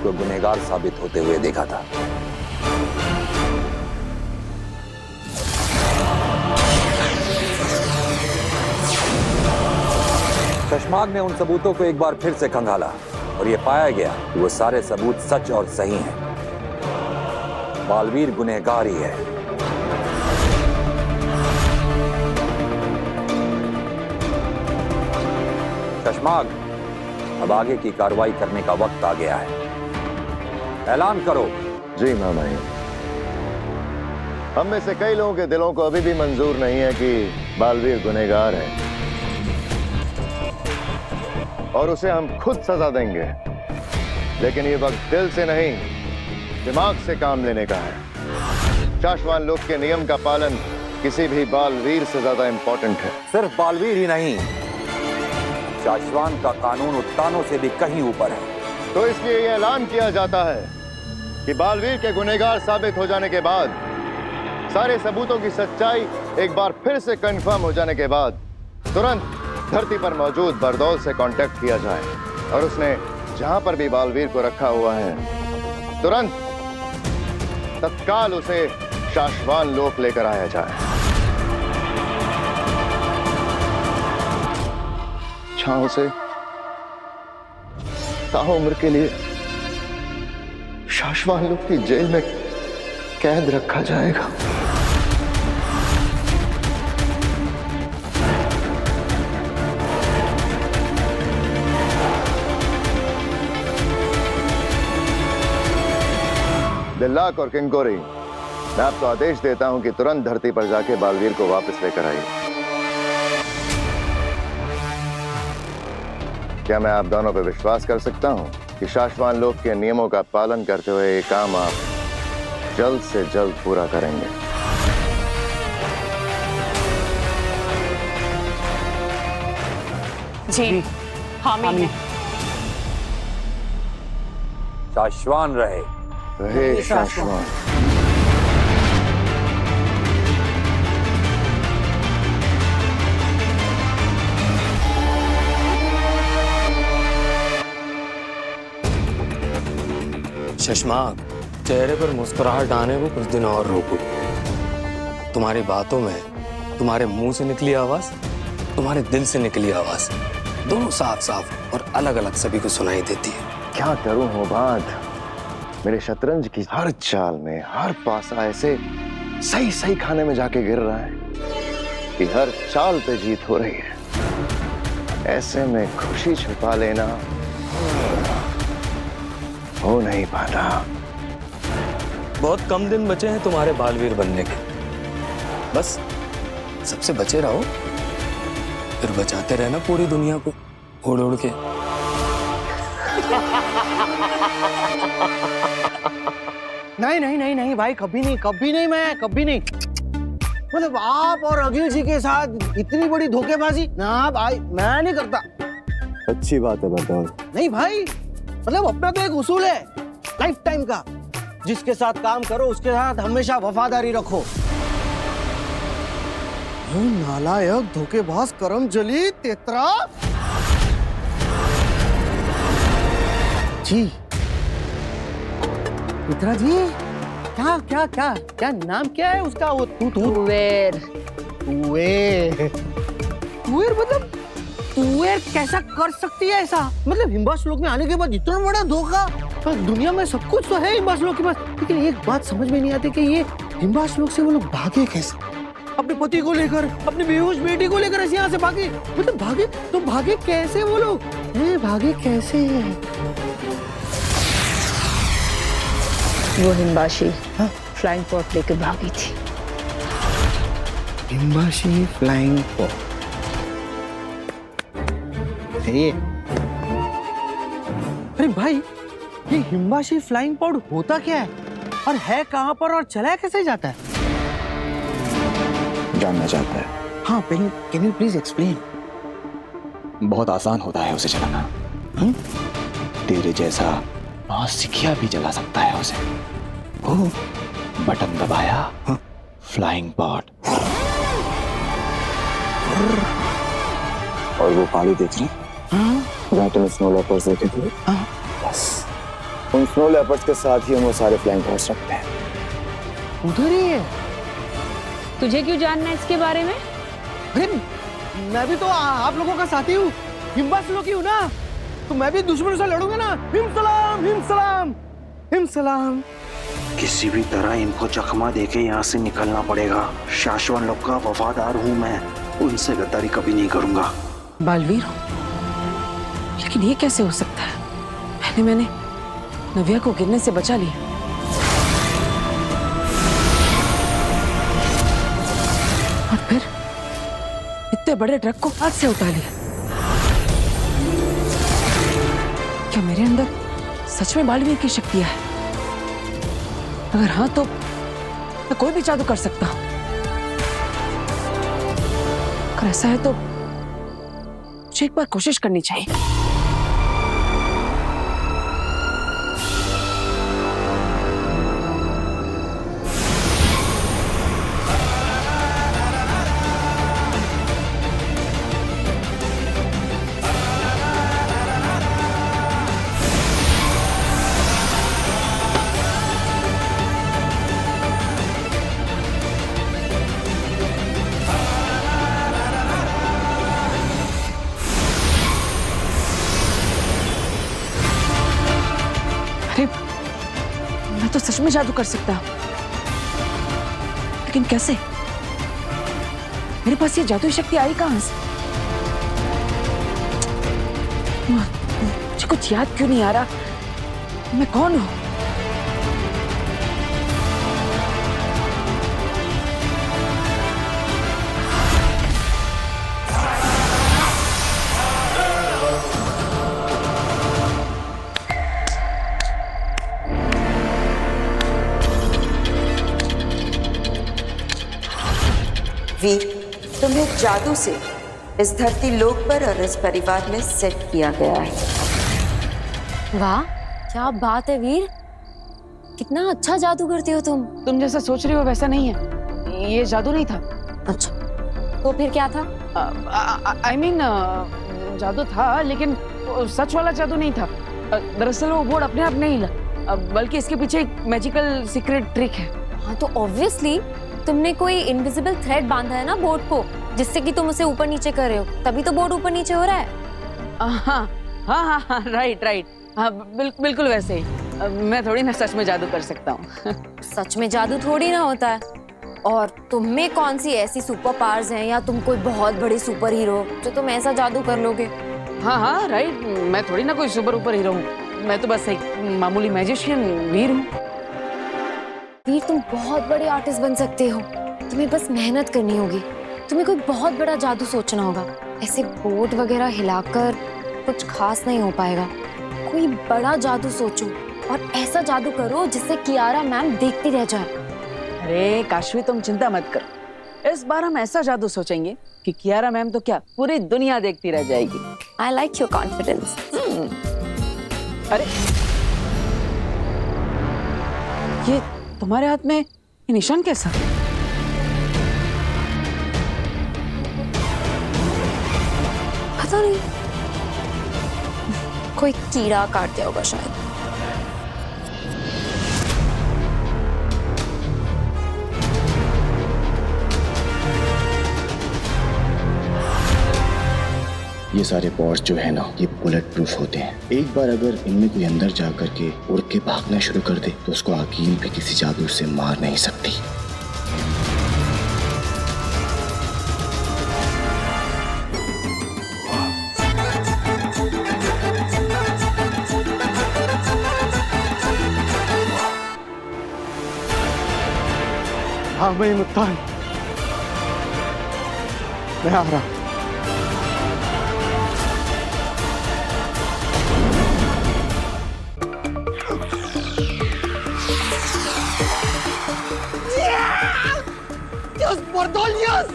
को गुनहगार साबित होते हुए देखा था। शशमाग ने उन सबूतों को एक बार फिर से खंगाला और यह पाया गया कि वो सारे सबूत सच और सही हैं। बालवीर गुनहगार ही है। शशमाग, अब आगे की कार्रवाई करने का वक्त आ गया है। ऐलान करो। जी मामाई, हम में से कई लोगों के दिलों को अभी भी मंजूर नहीं है कि बालवीर गुनहगार है और उसे हम खुद सजा देंगे, लेकिन ये वक्त दिल से नहीं दिमाग से काम लेने का है। शाश्वान लोक के नियम का पालन किसी भी बालवीर से ज्यादा इंपॉर्टेंट है। सिर्फ बालवीर ही नहीं, शाश्वान का कानून उत्तानों से भी कहीं ऊपर है। तो इसलिए यह ऐलान किया जाता है कि बालवीर के गुनहगार साबित हो जाने के बाद, सारे सबूतों की सच्चाई एक बार फिर से कंफर्म हो जाने के बाद, तुरंत धरती पर मौजूद बरदौल से कांटेक्ट किया जाए और उसने जहां पर भी बालवीर को रखा हुआ है, तुरंत तत्काल उसे शाश्वान लोक लेकर आया जाए। जहां उसे ताउम्र के लिए शाश्वान लोक की जेल में कैद रखा जाएगा। दिल्लाक और किंगकोरी, मैं आपको आदेश देता हूं कि तुरंत धरती पर जाके बालवीर को वापस लेकर आइए। क्या मैं आप दोनों पर विश्वास कर सकता हूं कि शाश्वान लोक के नियमों का पालन करते हुए ये काम आप जल्द से जल्द पूरा करेंगे? जी, हामी है। शाश्वान रहे। रहे शाश्वान। शशमाग, चेहरे पर मुस्कुराहट आने को कुछ दिन और रोको। तुम्हारी बातों में तुम्हारे मुंह से निकली आवाज, तुम्हारे दिल से निकली आवाज, दोनों साफ साफ और अलग अलग सभी को सुनाई देती है। क्या करूं हो बात, मेरे शतरंज की हर चाल में हर पासा ऐसे सही सही खाने में जाके गिर रहा है कि हर चाल पे जीत हो रही है। ऐसे में खुशी छुपा लेना हो नहीं पाता। बहुत कम दिन बचे हैं तुम्हारे बालवीर बनने के। बस सबसे बचे रहो, फिर बचाते रहना पूरी दुनिया को उड़ उड़ के। नहीं नहीं नहीं नहीं भाई, कभी नहीं, कभी नहीं, मैं कभी नहीं। मतलब आप और अखिल जी के साथ इतनी बड़ी धोखेबाजी ना भाई, मैं नहीं करता। अच्छी बात है बरदौल। नहीं भाई, मतलब अपना तो एक उसूल है लाइफ टाइम का, जिसके साथ काम करो उसके साथ हमेशा वफादारी रखो। नालायक, धोखेबाज, करमजली, तेतरा। जी मित्रा जी, क्या क्या क्या क्या नाम क्या है उसका? वो तुवेर। तुवेर मतलब तुवेर कैसा कर सकती है ऐसा? मतलब हिम्बास लोक में आने के बाद इतना बड़ा धोखा। दुनिया में सब कुछ तो है हिम्बास लोक के पास, लेकिन एक बात समझ में नहीं आती कि ये हिम्बास लोक से वो लोग भागे कैसे? अपने पति को लेकर, अपनी बेहोश बेटी को लेकर ऐसे यहाँ से भागे। मतलब भागे तो भागे कैसे वो लोग? भागे कैसे? वो हिम्बाशी फ्लाइंग पॉट लेके भागी थी। हिम्बाशी फ्लाइंग पॉट। अरे भाई, ये हिम्बाशी फ्लाइंग पॉड होता क्या है और है कहाँ पर और चलाया कैसे जाता है? जानना चाहता है? हाँ, कैन यू प्लीज एक्सप्लेन? बहुत आसान होता है उसे चलाना। तेरे जैसा नौसिखिया भी चला सकता है उसे। ओह, बटन दबाया, फ्लाइंग पॉड। और वो पहाड़ी देख रहे? जहाँ तुम स्नो लेपर्ड्स देखे थे? बस उन स्नो लेपर्ड्स के साथ ही हम वो सारे फ्लाइंग हॉर्स रखते हैं। उधर ही है। तुझे क्यों जानना है इसके बारे में? अरे मैं भी तो आप लोगों का साथी हूँ, हिम्बास लोग ही हूँ ना, तो मैं भी दुश्मनों से लड़ूंगा ना। हिम सलाम, हिम सलाम, हिम सलाम। किसी भी तरह इनको चकमा देके यहाँ से निकलना पड़ेगा। शाश्वन लोग का वफादार हूँ मैं, उनसे गद्दारी कभी नहीं करूंगा। बालवीर हो, लेकिन ये कैसे हो सकता है? पहले मैंने नव्या को गिरने से बचा लिया, और फिर इतने बड़े ट्रक को हाथ से उठा लिया। क्या मेरे अंदर सच में बालवीर की शक्तियां है? अगर हाँ तो मैं कोई भी जादू कर सकता हूं। अगर ऐसा है तो मुझे एक बार कोशिश करनी चाहिए। अरे मैं तो सच में जादू कर सकता हूं, लेकिन कैसे? मेरे पास ये जादुई शक्ति आई कहां से? मुझे कुछ याद क्यों नहीं आ रहा? मैं कौन हूं? वी, तुम्हें जादू से इस धरती लोक पर और इस परिवार में सेट किया गया है। वाह, क्या बात है वीर, कितना अच्छा जादू करती हो तुम। तुम जैसा सोच रही हो वैसा नहीं है, ये जादू नहीं था। अच्छा, तो फिर क्या था? I mean, जादू था, लेकिन सच वाला जादू नहीं था। दरअसल वो बोर्ड अपने आप नहीं हिला, बल्कि इसके पीछे एक मैजिकल सीक्रेट ट्रिक है। हाँ, तो ऑब्वियसली तुमने कोई इनविजिबल थ्रेड बांधा है ना बोर्ड को, जिससे कि तुम उसे ऊपर नीचे कर रहे हो, तभी तो बोर्ड ऊपर नीचे हो रहा है। हाँ हाँ हाँ, राइट राइट, हाँ बिल्कुल वैसे ही। मैं थोड़ी ना सच में जादू कर सकता हूँ। सच में जादू थोड़ी ना होता है। और तुम में कौन सी ऐसी सुपर पावर्स हैं, या तुम कोई बहुत बड़ी सुपर हीरो जो तुम ऐसा जादू कर लोगे? हाँ हाँ राइट, मैं थोड़ी ना कोई सुपर हीरो हूँ, मैं तो बस एक मामूली मैजिशियन वीर हूँ। वीर, तुम बहुत बड़े आर्टिस्ट बन सकते हो, तुम्हें बस मेहनत करनी होगी। तुम्हें कोई बहुत बड़ा जादू सोचना होगा। ऐसे बोर्ड वगैरह हिलाकर कुछ खास नहीं हो पाएगा। कोई बड़ा जादू सोचो और ऐसा जादू करो जिससे कियारा मैम देखती रह जाए। अरे काशवी, तुम चिंता मत करो, इस बार हम ऐसा जादू सोचेंगे कि कियारा मैम तो क्या, पूरी दुनिया देखती रह जाएगी। I like your confidence. अरे ये तुम्हारे हाथ में ये निशान कैसा? पता नहीं, कोई कीड़ा काट दिया होगा शायद। ये सारे पॉड्स जो है ना, ये बुलेट प्रूफ होते हैं। एक बार अगर इनमें कोई अंदर जा करके उड़ के भागना शुरू कर दे तो उसको अकील भी किसी जादू से मार नहीं सकती। हाँ मैं मुत्तान, मैं आ रहा। Yes, Bordol, yes!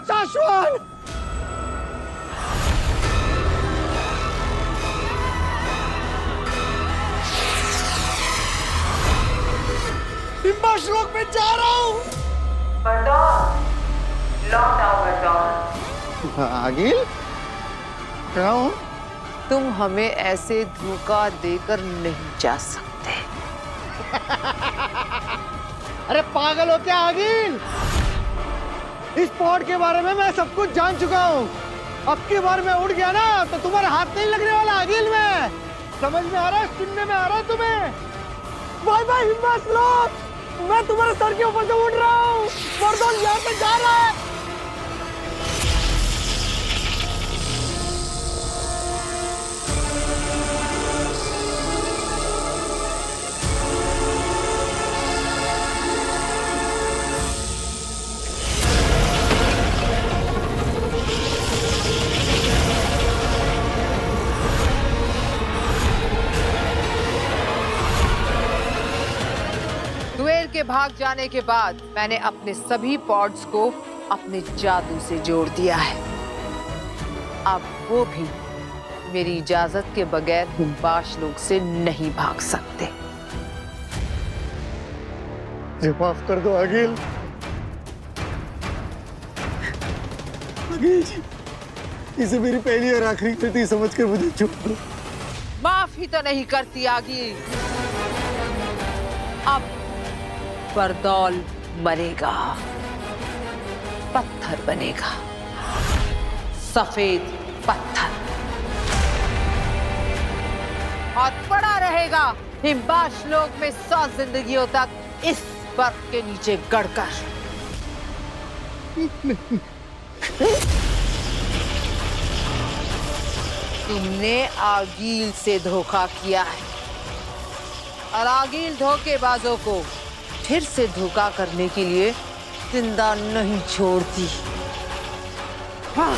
Shashwan! हिम्बाश लोक में जा रहा हूँ। आगिल, क्या हूँ? तुम हमें ऐसे धोखा देकर नहीं जा सकते। अरे पागल हो क्या आगिल? इस पॉड के बारे में मैं सब कुछ जान चुका हूँ। अब की बार मैं उड़ गया ना तो तुम्हारे हाथ नहीं लगने वाला आगिल में। समझ में आ रहा है? सुनने में आ रहा है तुम्हें? बाय बाय हिम्मत लोग, मैं तुम्हारे सर के ऊपर से उड़ रहा हूँ। बरदौल यहाँ पे जा रहा है। दुएल के भाग जाने के बाद मैंने अपने सभी पॉड्स को अपने जादू से जोड़ दिया है। अब वो भी मेरी इजाजत के बगैर हिम्बाश लोग से नहीं भाग सकते। माफ कर दो आगिल। आगिल जी, इसे मेरी पहली और आखिरी गलती समझकर मुझे छोड़ दो। माफ ही तो नहीं करती आगिल। अब बरदौल मरेगा, पत्थर बनेगा, सफेद पत्थर, और पड़ा रहेगा हिम्बाश लोक में 100 जिंदगियों तक इस बर्फ के नीचे गड़कर। तुमने आगील से धोखा किया है और आगील धोखेबाजों को फिर से धोखा करने के लिए जिंदा नहीं छोड़ती। हाँ।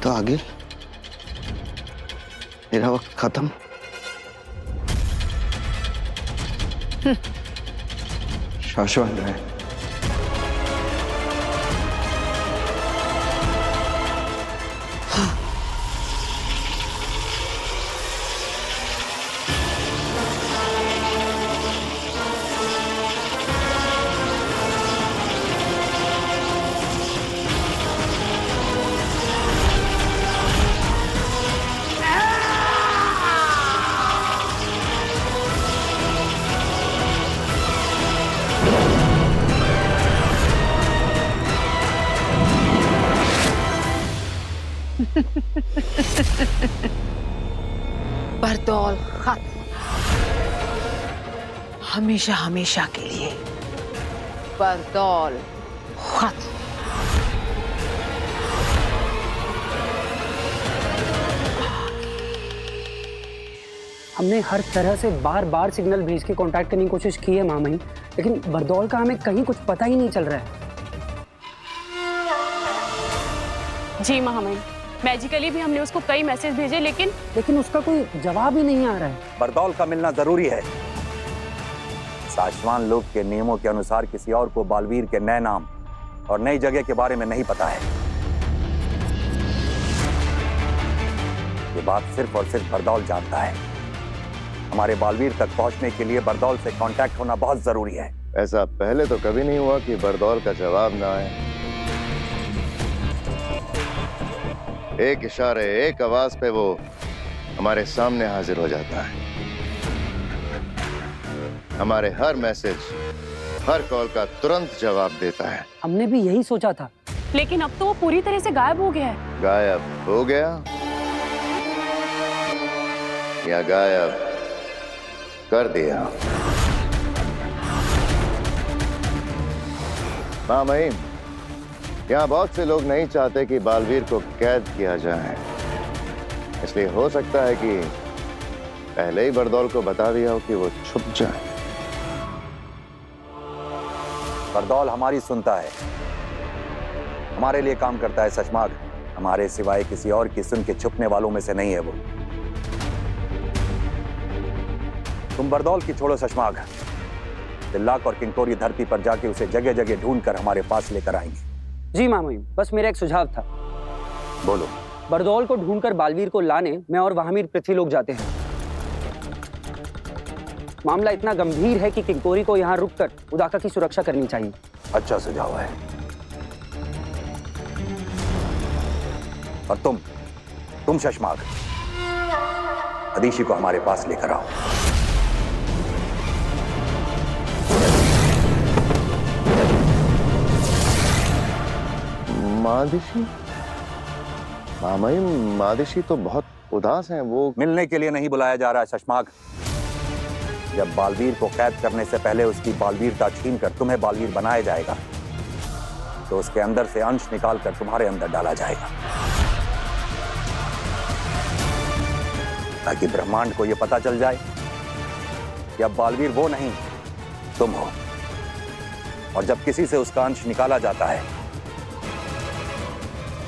तो आगे मेरा वक्त खत्म। शाश्वत रहे। बरदौल खत्म, हमेशा हमेशा के लिए। बरदौल खत्म। हमने हर तरह से बार बार सिग्नल भेज के कांटेक्ट करने की कोशिश की है मामई, लेकिन बरदौल का हमें कहीं कुछ पता ही नहीं चल रहा है। जी महामहिम, मैजिकली भी हमने उसको कई मैसेज भेजे लेकिन उसका कोई जवाब ही नहीं आ रहा है। बरदौल का मिलना जरूरी है। साशवान लोक के नियमों के अनुसार किसी और को बालवीर के नए नाम और नई जगह के बारे में नहीं पता है। ये बात सिर्फ और सिर्फ बरदौल जानता है। हमारे बालवीर तक पहुंचने के लिए बरदौल से कांटेक्ट होना बहुत जरूरी है। ऐसा पहले तो कभी नहीं हुआ कि बरदौल का जवाब ना आए। एक इशारे, एक आवाज पे वो हमारे सामने हाजिर हो जाता है। हमारे हर मैसेज, हर कॉल का तुरंत जवाब देता है। हमने भी यही सोचा था, लेकिन अब तो वो पूरी तरह से गायब हो गया है। गायब हो गया या गायब कर दिया? हाँ महीम, यहाँ बहुत से लोग नहीं चाहते कि बालवीर को कैद किया जाए, इसलिए हो सकता है कि पहले ही बरदौल को बता दिया हो कि वो छुप जाए। बरदौल हमारी सुनता है, हमारे लिए काम करता है सचमाग। हमारे सिवाय किसी और की सुन के छुपने वालों में से नहीं है वो। तुम बरदौल की छोड़ो सचमाग, तिल्लाक और किंकोरी धरती पर जाके उसे जगह जगह ढूंढकर हमारे पास लेकर आएंगे। जी मामई, बस मेरा एक सुझाव था। बोलो। बरदौल को ढूंढकर बालवीर को लाने मैं और वहामीर पृथ्वी लोग जाते हैं। मामला इतना गंभीर है कि किंकोरी को यहाँ रुककर उदाका की सुरक्षा करनी चाहिए। अच्छा सुझाव है। और तुम शशमाग, अदीशी को हमारे पास लेकर आओ। मादिशी? मामाई, मादिशी तो बहुत उदास हैं। वो मिलने के लिए नहीं बुलाया जा रहा है शशमाग। जब बालवीर को कैद करने से पहले उसकी बालवीरता छीन कर तुम्हें बालवीर बनाया जाएगा, तो उसके अंदर से अंश निकालकर तुम्हारे अंदर डाला जाएगा, ताकि ब्रह्मांड को यह पता चल जाए कि अब बालवीर वो नहीं तुम हो। और जब किसी से उसका अंश निकाला जाता है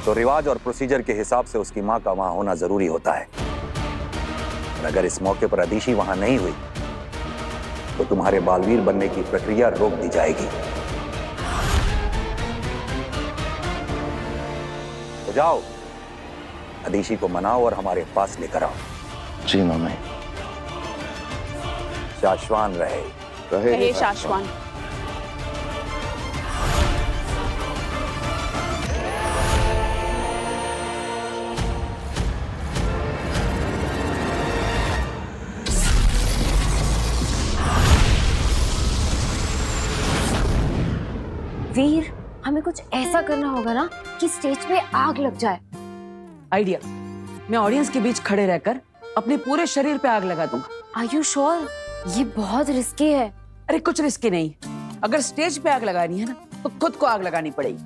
तो रिवाज और प्रोसीजर के हिसाब से उसकी मां का वहां होना जरूरी होता है। और अगर इस मौके पर अदीशी वहां नहीं हुई तो तुम्हारे बालवीर बनने की प्रक्रिया रोक दी जाएगी। तो जाओ, अदीशी को मनाओ और हमारे पास लेकर आओ। जी मामाई। शाश्वान रहे। रहे शाश्वान। वीर, हमें कुछ ऐसा करना होगा ना कि स्टेज पे आग लग जाए। आइडिया, मैं ऑडियंस के बीच खड़े रहकर अपने पूरे शरीर पे आग लगा दूंगा। Are you sure? ये बहुत रिस्की है। अरे कुछ रिस्की नहीं, अगर स्टेज पे आग लगानी है ना तो खुद को आग लगानी पड़ेगी।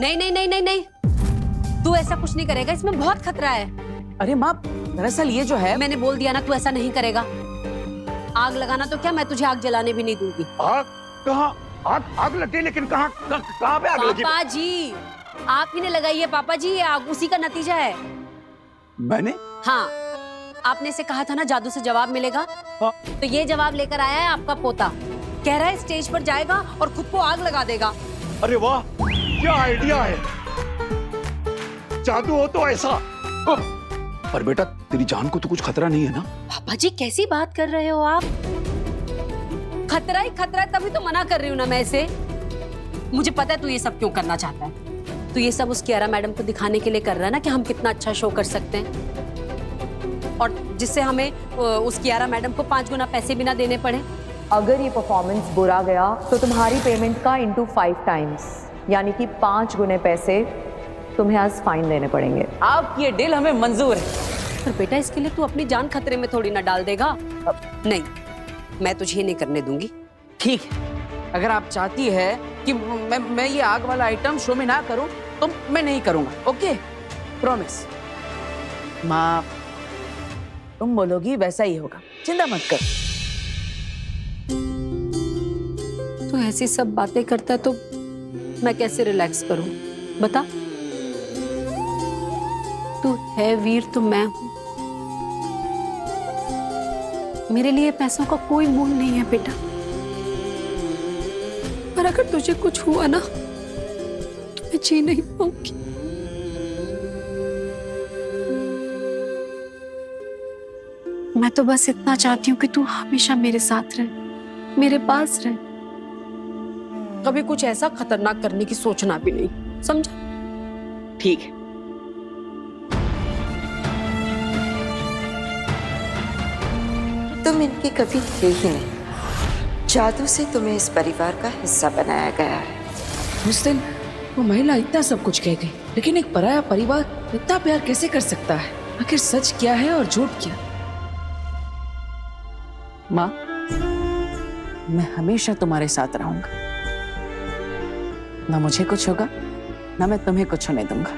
नहीं नहीं नहीं नहीं नहीं, तू ऐसा कुछ नहीं करेगा, इसमें बहुत खतरा है। अरे माँ, दरअसल ये जो है, मैंने बोल दिया ना, तू ऐसा नहीं करेगा। आग लगाना तो क्या, मैं तुझे आग जलाने भी नहीं दूंगी। आग कहाँ? आग लगी, लेकिन कहाँ पे आग लगी? पापा जी, आप ही ने लगाई है पापा जी, ये आग उसी का नतीजा है। मैंने? हाँ, आपने इसे कहा था ना जादू से जवाब मिलेगा, तो ये जवाब लेकर आया है आपका पोता। कह रहा है स्टेज पर जाएगा और खुद को आग लगा देगा। अरे वाह, क्या आइडिया है! जादू हो तो ऐसा। पर बेटा, तेरी जान को तो कुछ खतरा नहीं है ना? पापा जी कैसी बात कर रहे हो आप? खतरा ही खतरा है, तभी तो मना कर रही हूँ ना मैं इसे। मुझे पता है तू ये सब क्यों करना चाहता है। तू ये सब उस कियारा मैडम को दिखाने के लिए कर रहा है ना कि हम कितना अच्छा शो कर सकते हैं, और जिससे हमें उस कियारा मैडम को 5 गुना पैसे भी ना देने पड़े। अगर ये परफॉर्मेंस बुरा गया तो तुम्हारी पेमेंट का इंटू 5 टाइम्स, यानी कि 5 गुने पैसे तुम्हें आज फाइन देने पड़ेंगे। आपकी ये डील हमें मंजूर है। पर बेटा, इसके लिए तू अपनी जान खतरे में थोड़ी ना डाल देगा। नहीं, मैं तुझे नहीं करने दूंगी। ठीक है, अगर आप चाहती है कि मैं ये आग वाला आइटम शो में ना करूं तो मैं नहीं करूंगा। Okay, promise. माँ, तुम बोलोगी वैसा ही होगा, चिंता मत कर। तू ऐसी सब बातें करता है तो मैं कैसे रिलैक्स करूं, बता। तू है वीर तो मैं हूं। मेरे लिए पैसों का कोई मोल नहीं है बेटा, पर अगर तुझे कुछ हुआ ना तो मैं जी नहीं पाऊंगी। मैं तो बस इतना चाहती हूँ कि तू हमेशा मेरे साथ रहे, मेरे पास रहे। कभी कुछ ऐसा खतरनाक करने की सोचना भी नहीं, समझा? ठीक है। तुम इनकी कभी थे ही नहीं। जादू से तुम्हें इस परिवार का हिस्सा बनाया गया है। उस दिन वो महिला इतना सब कुछ कह गई, लेकिन एक पराया परिवार इतना प्यार कैसे कर सकता है? आखिर सच क्या है और झूठ क्या? माँ, मैं हमेशा तुम्हारे साथ रहूंगा। ना मुझे कुछ होगा, ना मैं तुम्हें कुछ होने दूंगा।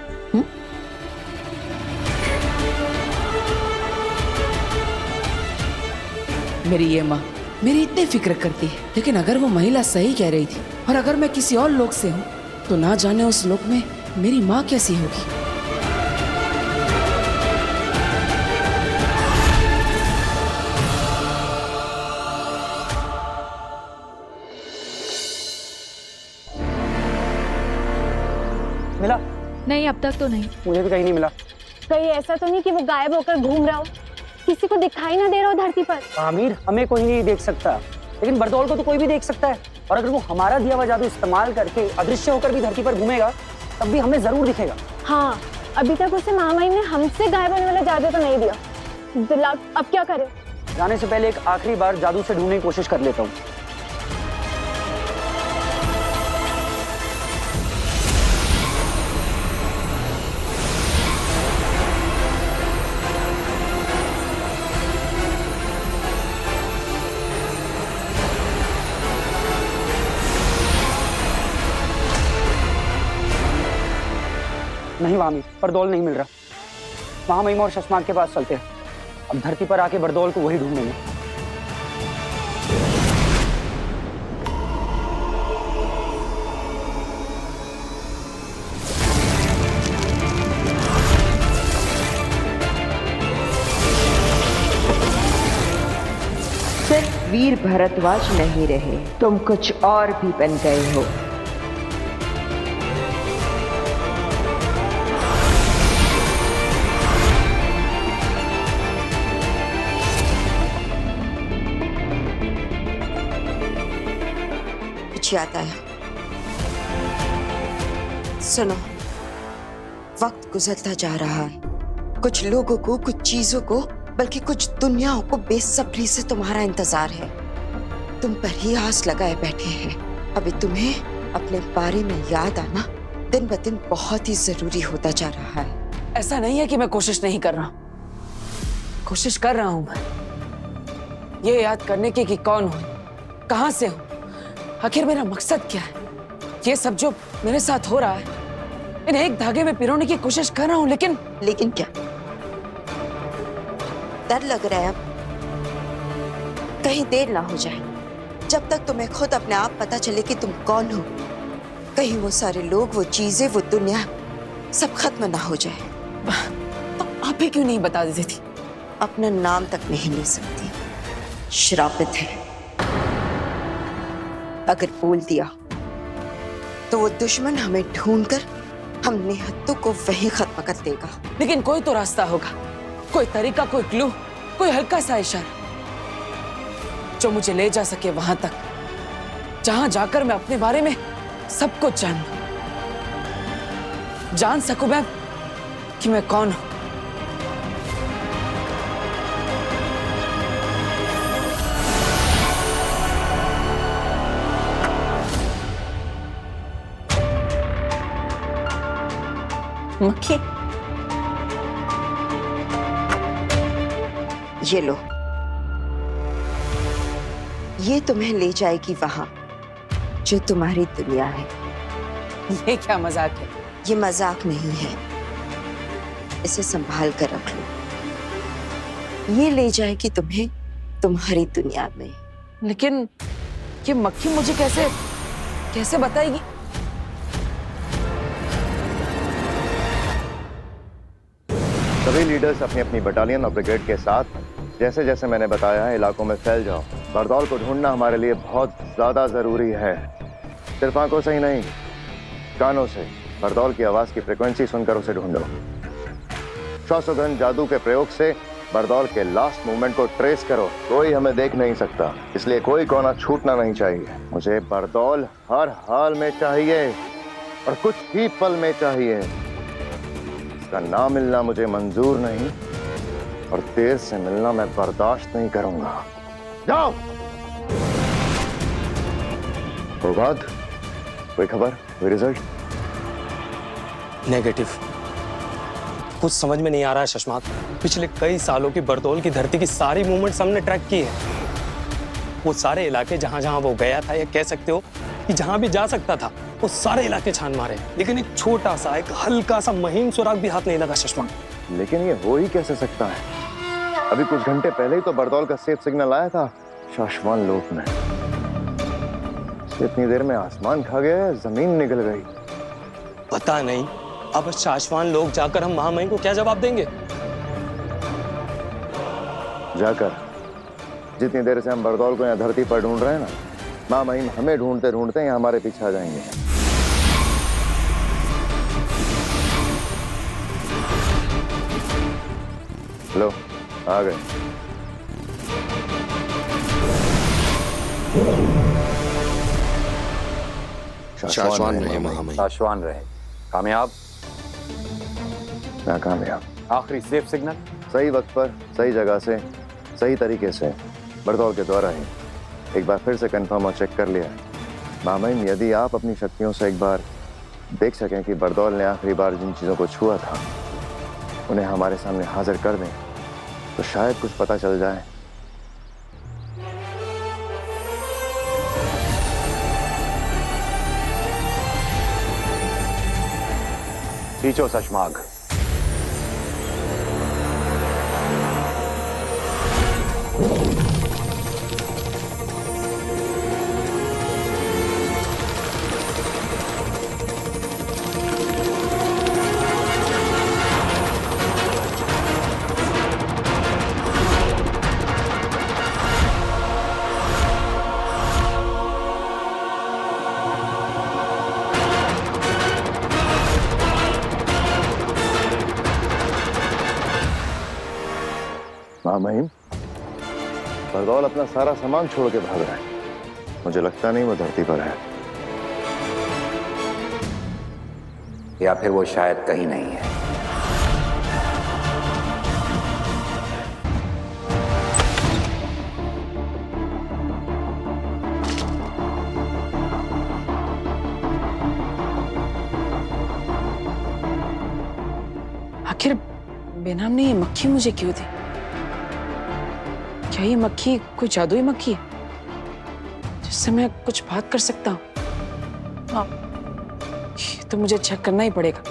मेरी ये माँ मेरी इतनी फिक्र करती है, लेकिन अगर वो महिला सही कह रही थी और अगर मैं किसी और लोग से हूँ तो ना जाने उस लोक में मेरी माँ कैसी होगी। मिला? नहीं, अब तक तो नहीं। मुझे भी कहीं नहीं मिला। कहीं ऐसा तो नहीं कि वो गायब होकर घूम रहा हो, किसी को दिखाई ना दे रहा हो धरती पर? आमिर, हमें कोई नहीं देख सकता, लेकिन बरदौल को तो कोई भी देख सकता है। और अगर वो हमारा दिया हुआ जादू इस्तेमाल करके अदृश्य होकर भी धरती पर घूमेगा, तब भी हमें जरूर दिखेगा। हाँ, अभी तक उसे महामहिम ने हमसे गायब होने वाला जादू तो नहीं दिया। बिल्ला, अब क्या करें? जाने से पहले एक आखिरी बार जादू से ढूंढने की कोशिश कर लेता हूँ। नहीं वामी, बरदौल नहीं मिल रहा। महामहिम और शशमाग के पास चलते हैं। अब धरती पर आके बरदौल को वही ढूंढेंगे। सिर्फ वीर भरद्वाज नहीं रहे, तुम कुछ और भी बन गए हो। याद आया। सुनो, वक्त गुजरता जा रहा है। कुछ लोगों को, कुछ चीजों को, बल्कि कुछ दुनियाओं को बेसब्री से तुम्हारा इंतजार है। तुम पर ही आस लगाए बैठे हैं। अभी तुम्हें अपने बारे में याद आना दिन ब दिन बहुत ही जरूरी होता जा रहा है। ऐसा नहीं है कि मैं कोशिश नहीं कर रहा, कोशिश कर रहा हूं मैं ये याद करने की कि कौन हूं, कहां से हूं, आखिर मेरा मकसद क्या है। ये सब जो मेरे साथ हो रहा है, इन्हें एक धागे में पिरोने की कोशिश कर रहा हूं, लेकिन क्या डर लग रहा है? अब कहीं देर ना हो जाए। जब तक तुम्हें खुद अपने आप पता चले कि तुम कौन हो, कहीं वो सारे लोग, वो चीजें, वो दुनिया सब खत्म ना हो जाए। तो आप ही क्यों नहीं बता देती थी? अपना नाम तक नहीं ले सकती, श्रापित है। अगर बोल दिया तो वो दुश्मन हमें ढूंढकर हम निहत्तों को वहीं खत्म कर देगा। लेकिन कोई तो रास्ता होगा, कोई तरीका, कोई क्लू, कोई हल्का सा इशारा जो मुझे ले जा सके वहां तक, जहां जाकर मैं अपने बारे में सब कुछ जान सकूं मैं कि मैं कौन हूं। मक्खी, ये लो। ये तुम्हें ले जाएगी वहां जो तुम्हारी दुनिया है। ये क्या मजाक है? ये मजाक नहीं है, इसे संभाल कर रख लो। ये ले जाएगी तुम्हें तुम्हारी दुनिया में। लेकिन ये मक्खी मुझे कैसे बताएगी? सभी लीडर्स अपनी अपनी बटालियन और ब्रिगेड के साथ जैसे जैसे मैंने बताया है इलाकों में फैल जाओ। बरदौल को ढूंढना हमारे लिए बहुत ज्यादा जरूरी है। सिर्फ आंखों से ही नहीं, कानों से बरदौल की आवाज की फ्रीक्वेंसी सुनकर उसे ढूंढो। श्वासोगंध जादू के प्रयोग से बरदौल के लास्ट मूवमेंट को ट्रेस करो। कोई हमें देख नहीं सकता, इसलिए कोई कोना छूटना नहीं चाहिए। मुझे बरदौल हर हाल में चाहिए और कुछ ही पल में चाहिए। इसका ना मिलना मुझे मंजूर नहीं और देर से मिलना मैं बर्दाश्त नहीं करूंगा। जाओ। प्रभात, कोई खबर, कोई रिजल्ट? नेगेटिव। कुछ समझ में नहीं आ रहा है शशमाक। पिछले कई सालों की बरदौल की धरती की सारी मूवमेंट्स हमने ट्रैक की है। वो सारे इलाके जहां जहां वो गया था, या कह सकते हो कि जहां भी जा सकता था, वो सारे इलाके छान मारे, लेकिन एक छोटा सा, एक हल्का सा महीन सुराग भी हाथ नहीं लगा शशमाक। लेकिन ये हो ही कैसे सकता है? अभी कुछ घंटे पहले ही तो बरदौल का सेफ सिग्नल आया था शाश्वान लोक में। इतनी देर में आसमान खा गया, जमीन निकल गई। पता नहीं अब शाश्वान लोग जाकर हम महामहिम को क्या जवाब देंगे? जाकर जितनी देर से हम बरदौल को यहाँ धरती पर ढूंढ रहे हैं ना, महामहिम हमें ढूंढते ढूंढते यहाँ हमारे पीछे आ जाएंगे। लो, आ गए। शाश्वान रहे महामहिम। शाश्वान रहे। कामयाब? नाकामयाब। आखिरी सेफ सिग्नल सही वक्त पर सही जगह से सही तरीके से बड़दौल के द्वारा ही एक बार फिर से कंफर्म और चेक कर लिया। मामैन, यदि आप अपनी शक्तियों से एक बार देख सकें कि बड़दौल ने आखिरी बार जिन चीज़ों को छुआ था उन्हें हमारे सामने हाजिर कर दें तो शायद कुछ पता चल जाए। खींचो शशमाग। मामैन, बड़दौल अपना सारा सामान छोड़ के भाग रहा है। मुझे लगता नहीं वो धरती पर है, या फिर वो शायद कहीं नहीं है। आखिर बेनाम ने ये मक्खी मुझे क्यों दी? क्या ये मक्खी कोई जादुई मक्खी है जिससे मैं कुछ बात कर सकता हूँ? हाँ, ये तो मुझे चेक करना ही पड़ेगा।